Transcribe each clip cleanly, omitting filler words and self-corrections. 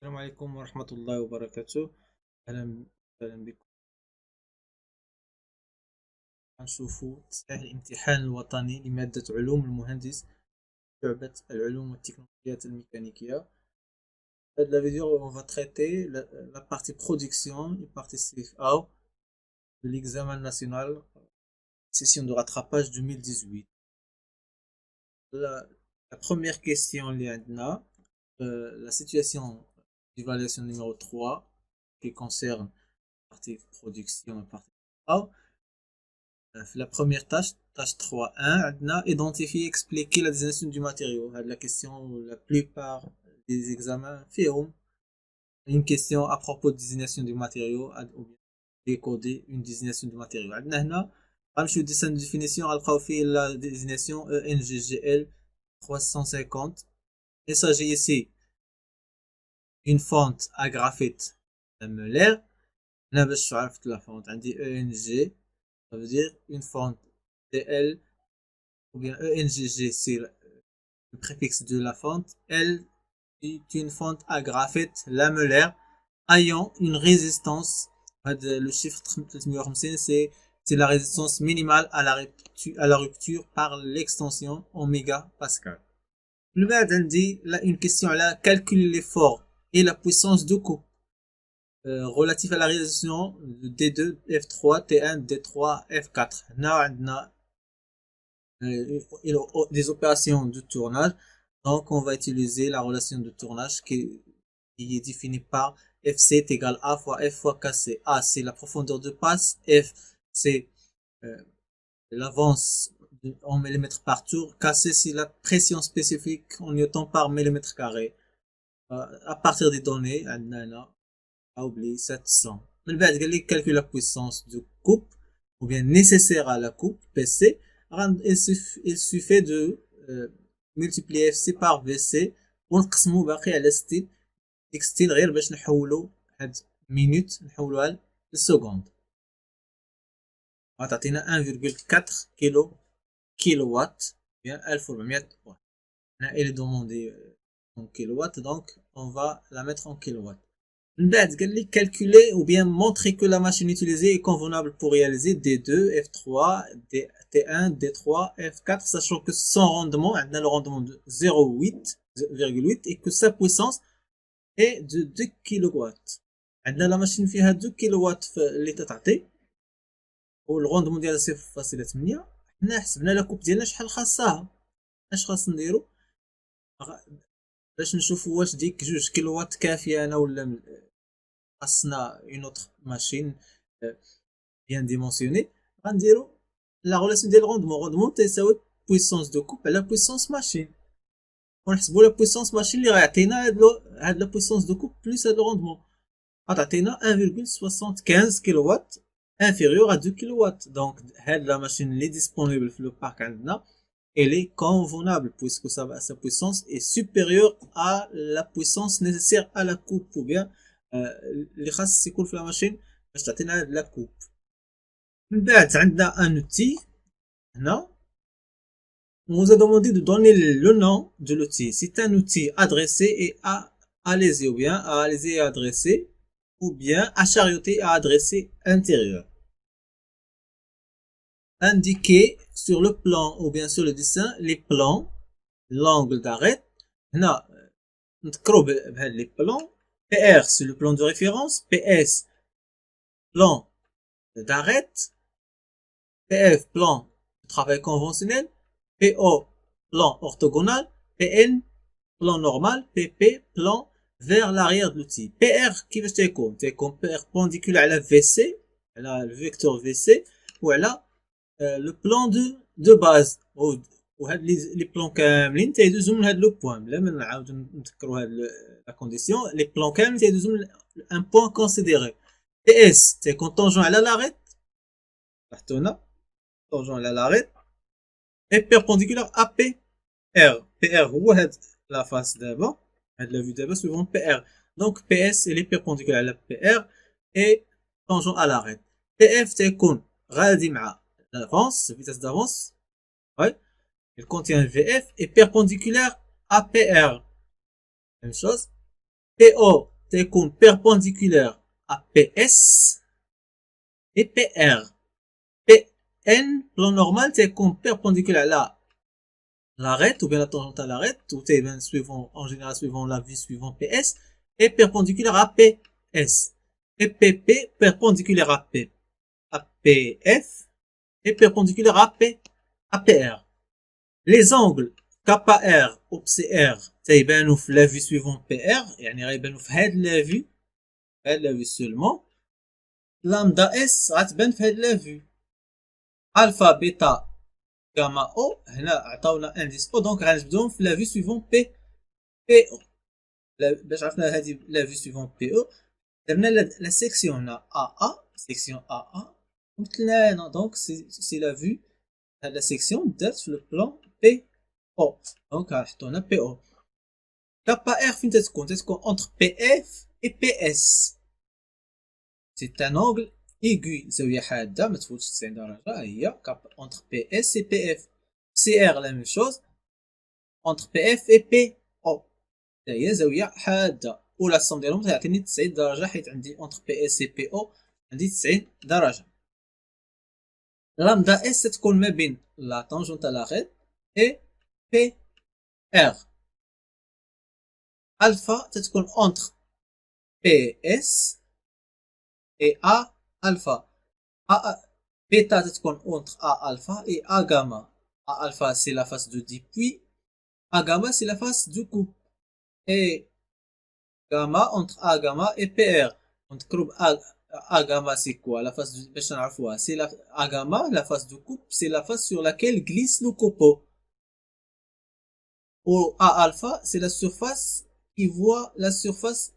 السلام عليكم ورحمة الله وبركاته. أهلا بكم. نشوفوا تصحيح الامتحان الوطني لمادة علوم المهندس شعبة العلوم والتكنولوجيات الميكانيكية. Dans la vidéo, on va traiter la partie production et partie CFA de l'examen national session de rattrapage 2018. La première question, la situation d'évaluation numéro 3 qui concerne la partie production et partie CFA. La première tâche 3.1, on a identifié, expliquer la désignation du matériau. La question, la plupart des examens font une question à propos de désignation du matériau ou bien décoder une désignation du matériau. On a une définition, la désignation ENGGL 350. Il s'agit ici d'une fonte à graphite Muller. On a besoin de la fonte, on dit ENG. Ça veut dire une fonte DL ou bien ENGG, c'est le préfixe de la fonte. L est une fonte à graphite lamellaire ayant une résistance. Le chiffre 350 c'est la résistance minimale à la rupture par l'extension en mégapascal. Le بعد عندي là une question là, calculer l'effort et la puissance de coupe relatif à la réalisation de D2, F3, T1, D3, F4. On a des opérations de tournage. Donc, on va utiliser la relation de tournage qui est définie par FC est égal à fois F fois KC. A, c'est la profondeur de passe. F, c'est l'avance en millimètres par tour. KC, c'est la pression spécifique en newton par millimètre carré. À partir des données, à oublier 700. من بعد قال لي calcule la puissance de coupe ou bien nécessaire à la coupe PC. Il suffit de multiplier FC par VC ونقسمو باقي على ستيل ديك ستيل غير باش نحولو هاد مينوت نحولوها للسكوند غتعطينا 1,4 كيلو وات bien 1400 واط. هنا il est demandé en kilowatts donc on va la mettre en kilowatts. من بعد قال لي calculer ou bien montrer que la machine utilisée est convenable pour réaliser D2, F3, T1, D3, F4, sachant que son rendement, on a le rendement de 0,8 et que sa puissance est de 2 kW. On a la machine فيها 2 kW اللي تتعطي والرondement ديالها 0.8. حنا حسبنا لا كوب ديالنا شحال خاصها. اش خاص نديرو باش نشوفوا واش ديك 2 كيلووات كافيه انا ولا خاصنا اون اوتر ماشين بيان ديمونسيوني. غنديرو لا ريلاسيون ديال الروندمون تساوي بويسونس دو كوب على بويسونس ماشين ونحسبوا لا بويسونس ماشين اللي غيعطينا هاد لا بويسونس دو كوب بلس هاد الروندمون غتعطينا 1,75 كيلووات inférieur à 2 kW. Donc هاد la machine اللي disponible في le parc عندنا elle est convenable puisque sa puissance est supérieure à la puissance nécessaire à la coupe ou bien اللي خاص يكون في la machine باش تعطينا هاد la coupe. من بعد عندنا un outil هنا on nous a demandé de donner le nom de l'outil. C'est un outil adressé et à léser ou bien à léser et adressé ou bien à charioter à adresser intérieur. Indiquer sur le plan ou bien sur le dessin les plans, l'angle d'arrêt. هنا نذكروا بهاد les plans. PR c'est le plan de référence, PS plan d'arrêt, PF plan de travail conventionnel, PO plan orthogonal, PN plan normal, PP plan vers l'arrière de l'outil. PR كيفاش تيكون perpendiculaire على VC على le vecteur VC وعلى le plan de base وهاد لي بلون كاملين تيدوزو من هاد لو بوين بلا ما نعاودو نذكروا هاد لا كونديسيون. لي بلون كاملين تيدوزو من ان بوين كونسيديري. بي اس تيكون طونجون على لاريت لاحظتوا هنا طونجون على لاريت اي بيربونديكولار ا بي ار. بي ار هو هاد لا فاس دابا هاد لا فيو دابا سوفون بي ار. دونك بي اس اللي بيربونديكولار على بي ار اي طونجون على لاريت. بي اف تيكون غادي مع l'avance, vitesse d'avance. Ouais. Il contient VF et perpendiculaire à PR. Même chose. PO تكون perpendiculaire à PS et PR. PN, plan normal, تكون perpendiculaire à l'arête ou bien la tangente à l'arête, ou bien suivant, en général suivant la vue suivant PS, et perpendiculaire à PS. Et PP perpendiculaire à P. À PF et perpendiculaire à P. À PR. Les angles KR ou CR تيبانو في la vue suivant PR, يعني غيبانو في هاد la vue, هاد la vue seulement. Lambda S غتبان في هاد la vue. Alpha, bêta, gamma O, هنا عطاونا indice O, donc غنبداو في la vue suivant PO. باش عرفنا هادي la vue suivant PO, درنا la section هنا AA, section AA, ومثلنا هنا, donc c'est la vue, la section دارت في le plan PO, donc غنحطو هنا PO. KR فين تتكون entre PF et PS. C'est un angle aigu زاوية حادة ما تفوتش 90 درجة, هي entre PS et PF. CR la même chose entre PF et PO, هي زاوية حادة, ولا الصم ديالهم تعطيني 90 درجة حيت عندي entre PS et PO عندي 90 درجة. لامدا اس تكون ما بين لا طونجونت à l'arête et PR. Alpha تتكون entre PS et A alpha. Bêta تتكون entre A alpha et A gamma. A alpha c'est la face de dépouille, A gamma c'est la face du couple. Et gamma entre A gamma et PR. Donc A gamma c'est quoi? La face du c'est la A gamma, la face du couple, c'est la face sur laquelle glisse le copeau. Ou A alpha c'est la surface qui voit la surface,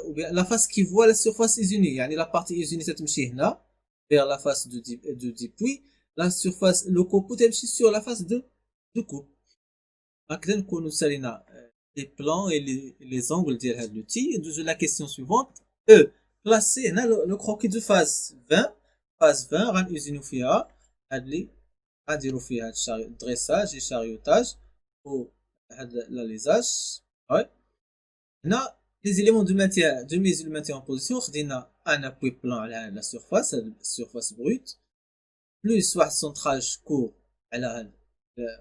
ou bien la face qui voit la surface isonie, يعني la partie isonie تتمشي هنا vers la face de dépouille, la surface le copeau تمشي sur la face de coupe. هكذا نكونوا سالينا les plans et les angles ديال هاد l'outil. ندوزو la question suivante. Placé هنا le croquis de phase 20, phase 20 غنوزينو فيها هاد لي غنديرو فيها هاد dressage et chariotage و هاد l'alésage. هنا les éléments de matière de mise le maintien en position, خدينا un appui plan على la surface, la surface brute, plus واحد centrage court على هاد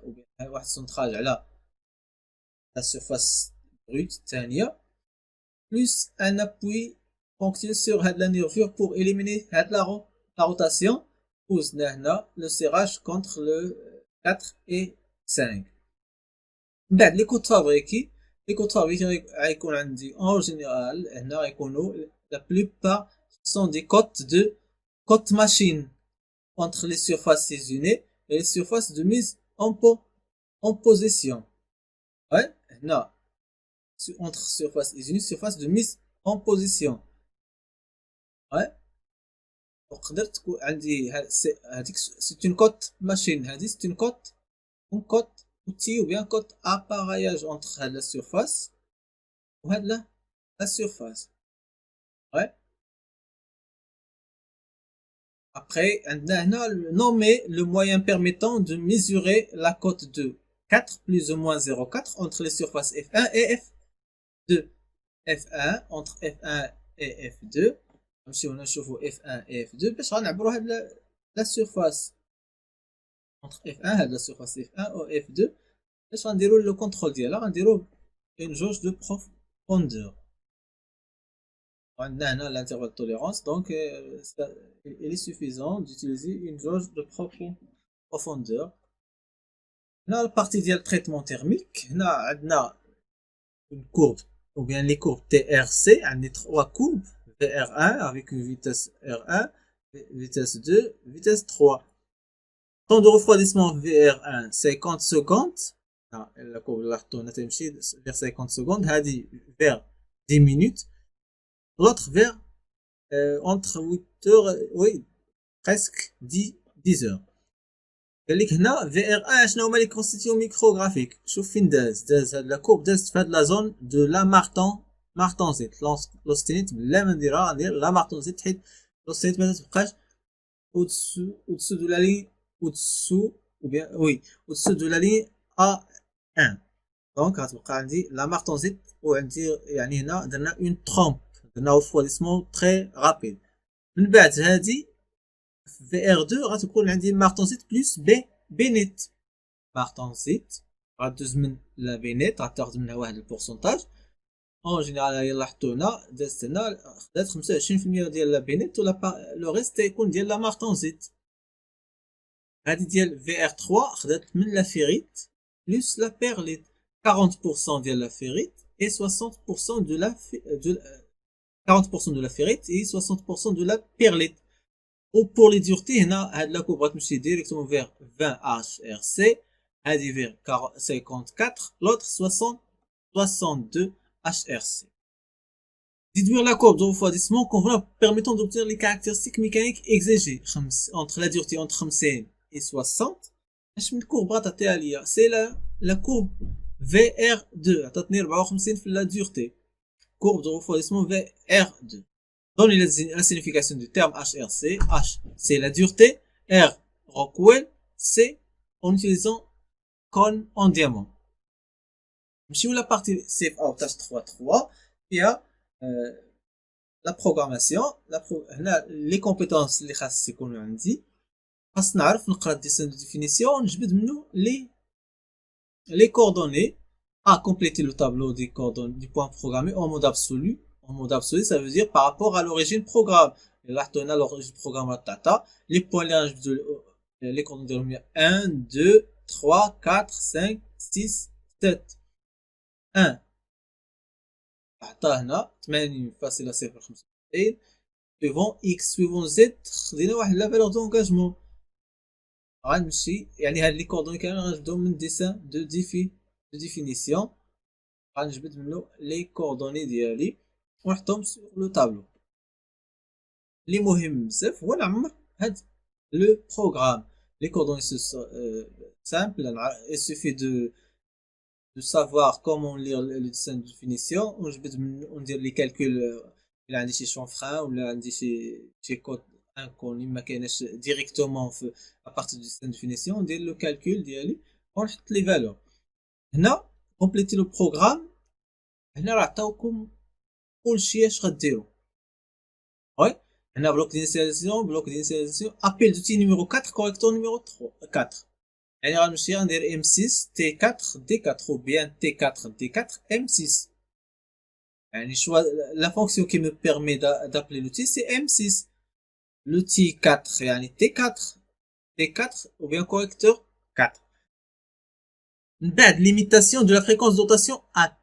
ou bien واحد centrage على la surface brute الثانية, plus un appui ponctuel sur هاد la nervure pour éliminer هاد la rotation. وزدنا هنا le serrage contre le 4 et 5. من بعد les codes fabriqués, les codes fabriqués غيكون عندي en général هنا غيكونوا la plupart sont des cotes machine entre les surfaces isonées et les surfaces de mise en position. Ouais, هنا entre surface isolée surface de mise en position. Ouais, وقدر تكون عندي هذيك c'est une cote machine, هذه c'est une cote outil ou bien cote appareillage entre la surface ou la surface. Ouais. Après عندنا هنا nommer le moyen permettant de mesurer la cote de 4 plus ou moins 0,4 entre les surfaces F1 et F2. F1 entre F1 et F2. نمشيو نشوفوا F1 et F2 باش غنعبروا هاد la surface entre F1 هاد la surface F1 ou F2 باش غنديروا le contrôle ديالها, غنديروا une jauge de profondeur. عندنا هنا l'intervalle de tolérance, donc il est suffisant d'utiliser une jauge de profondeur. هنا البارتي ديال التريتمون تيرميك, هنا عندنا une courbe ou bien les courbes TRC, عندي 3 courbes VR1 avec une vitesse R1, vitesse 2, vitesse 3. Temps de refroidissement VR1 50 secondes. La courbe de l'artone تمشي vers 50 secondes, هذه vers 10 minutes, l'autre vers entre 8 heures, oui, presque 10 heures. قال لك هنا VR1 شنو هما لي كونستيتيون ميكروغرافيك. شوف فين داز هاد لا كورب, دازت في هاد لا زون دو لا مارتونزيت. لوستينيت بلا ما نديرها غندير لا مارتونزيت حيت لوستينيت ما تبقاش au-dessous de la ligne, au-dessous ou bien oui, au-dessous de la ligne A1. دونك غتبقى عندي لا مارتونزيت وعندي يعني هنا درنا اون ترومب، درنا ريفواديسمون تري رابيد. من بعد هادي في ار 2 غتكون عندي مارتونزيت بلس بي نيت. مارتونزيت غدوز من لا بي نيت غتاخد منها واحد البورسونتاج. اون جينيرال يلا حطو هنا دازت هنا خدات 25% ديال لا بي نيت ولا لو ريست يكون ديال لا مارتونزيت. هادي ديال في ار 3 خدات من لا فيريت بلس لا بيرليت 40% ديال لا فيريت et 60% de la 40% de la ferrite et 60% de la perlite. Ou pour les duretés, la courbe va toucher directement vers 20 HRC, هذه vers 54, l'autre 62 HRC. Déduire la courbe de refroidissement convenable permettant d'obtenir les caractéristiques mécaniques exigées entre la dureté entre 50 et 60. La courbe c'est la courbe VR2 عطاتني 54 في la dureté. Courbe de refroidissement VR2. Donne la signification du terme HRC. H, c'est la dureté. R, Rockwell. C, en utilisant cône en diamant. Sur la partie CFA au tâche 3.3, il y a la programmation. Les compétences اللي خاص يكونوا عندي. خاص نعرف نقرا الديسان دو ديفينيسيون ونجبد منه les coordonnées à compléter le tableau des coordonnées du point programmé en mode absolu. En mode absolu, ça veut dire par rapport à l'origine programme. Là, on a l'origine programme tata. Les points là, les coordonnées 1, 2, 3, 4, 5, 6, 7. 1. هنا 80 فاصلة 0.95 suivant x suivant z خدينا واحد لا فالور دونغاجمون. غنمشي يعني هاد لي كوردوني كاملين غنبداو من ديسان دو ديفينيسيون. غنجبد منو لي كوردوني ديالي ونحطهم سور لو طابلو. لي مهم بزاف هو نعمر هاد لو بروغرام. لي كوردوني سامبل il suffit de savoir comment lire le dessin de définition ونجبد وندير لي كالكول الا عندي شي شونفران ولا عندي شي كود انكوني ما كايناش ديريكتومون في ابارتي دو dessin de définition ندير لو كالكول ديالي ونحط لي فالور. هنا كومبليتي لو بروغرام. هنا راه عطاوكم كلشي اش غديروا. وي هنا بلوك دينيسياليزاسيون ابيل دوتي نيميرو 4 كوريكتور نيميرو 4 يعني غنمشي غندير M6 T4 D4 ou bien T4 D4 M6 يعني choix la fonction qui me permet d'appeler l'outil c'est M6. l'outil 4 يعني T4 ou bien correcteur 4. من بعد limitation de la fréquence de rotation à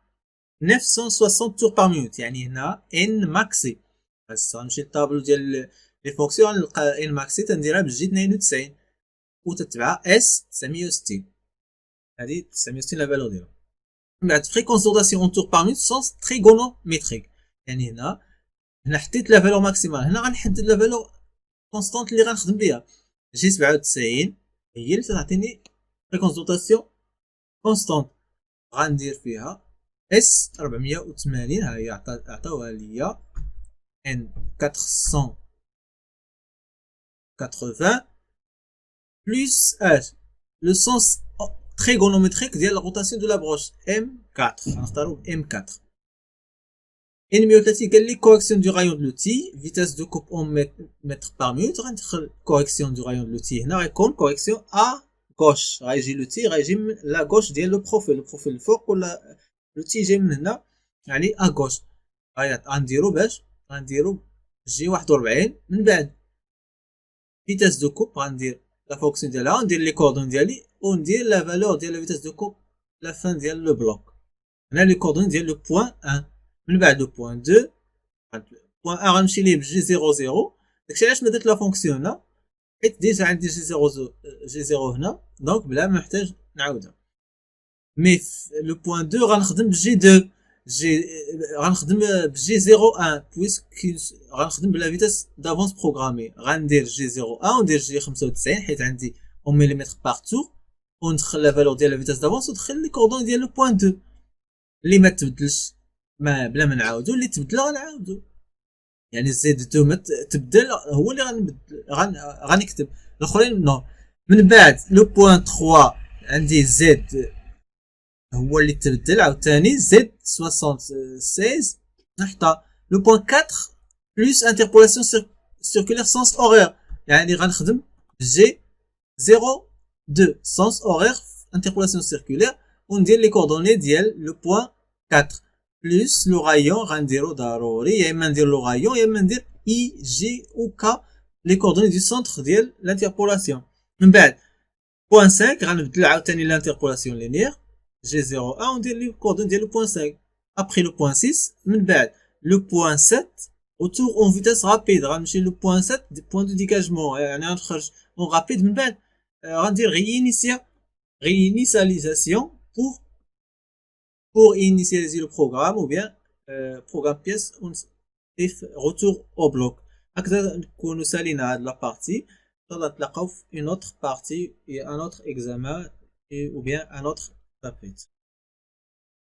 960 tours par minute يعني هنا N maxi. بس غنمشي للطابلو ديال لي فونكسيون نلقى N maxi تنديرها بجي 92 وتتبع اس 960. هذه 960 لا فالور ديالها. من بعد فريكونس دوراسيون اون تور بار مينوت سونس تريغونوميتريك يعني هنا حطيت لا فالور ماكسيمال. هنا غنحدد لا فالور كونستانت اللي غنخدم بها. جي 97 هي اللي تعطيني فريكونس دوراسيون كونستانت. غندير فيها اس 480 ها هي عطاوها ليا ان 480 plus H, le sens trigonométrique de la rotation de la broche M4. M4. Ennemi automatique, les corrections du rayon de l'outil, vitesse de coupe en mètres par minute, correction du rayon de l'outil, comme correction à gauche. Régime l'outil, régime la gauche de le profil fort pour l'outil j'aime maintenant, aller à gauche. غنديرو G 41 من بعد vitesse de coupe غندير la fonction ديالها ندير لي كوردون ديالي وندير لا فالور ديال لا فيتاس دو كوب لا فان ديال لو بلوك. هنا لي كوردون ديال لو بوين 1 من بعد لو بوين 2 بوين 1 غنمشي ليه بجي 00. داكشي علاش ما درت لا فونكسيون هنا حيت ديجا عندي جي 0 هنا دونك بلا ما نحتاج نعاودها. مي لو بوين 2 غنخدم بجي 2 غنخدم بجي 01 بويسك غنخدم بلا فيتاس دافونس بروغرامي. غندير جي 01 وندير جي 95 حيت عندي اون مليمتر بارتو وندخل لا فالور ديال لا فيتاس دافونس وندخل لي كوردون ديال لو بوين 2 اللي ما تبدلش ما بلا ما نعاودو. اللي تبدل غنعاودو يعني زد 2 ما تبدل هو اللي غنكتب الاخرين نو. من بعد لو بوين 3 عندي زد هو اللي تبدل عاوتاني زد 76 نحطها لو بوين 4 بلس انتربولاسيون سيركولير سونس اورير يعني غنخدم جي 02 سونس اورير انتربولاسيون سيركولير وندير لي كوردوني ديال لو بوين 4 بلس لو غايون غنديرو ضروري يا اما ندير لو غايون يا اما ندير اي جي او كا لي كوردوني دو سونتر ديال لانتربولاسيون من بعد بوين 5 غنبدل عاوتاني لانتربولاسيون لينيير جي 01 وندير لي كوردون ديال لو بوين 5 ابخي لو بوين 6 من بعد لو بوين 7 autour en vitesse rapide غنمشي لو بوين 7 دي بوين دو ديكاجمون يعني غنخرج اون رابيد من بعد غندير réinitialisation pour initialiser le programme ou bien programme pièce et retour au bloc هكذا نكونوا سالينا هاد لا بارتي نتلاقاو في une autre partie et un autre examen et ou bien un autre chapitre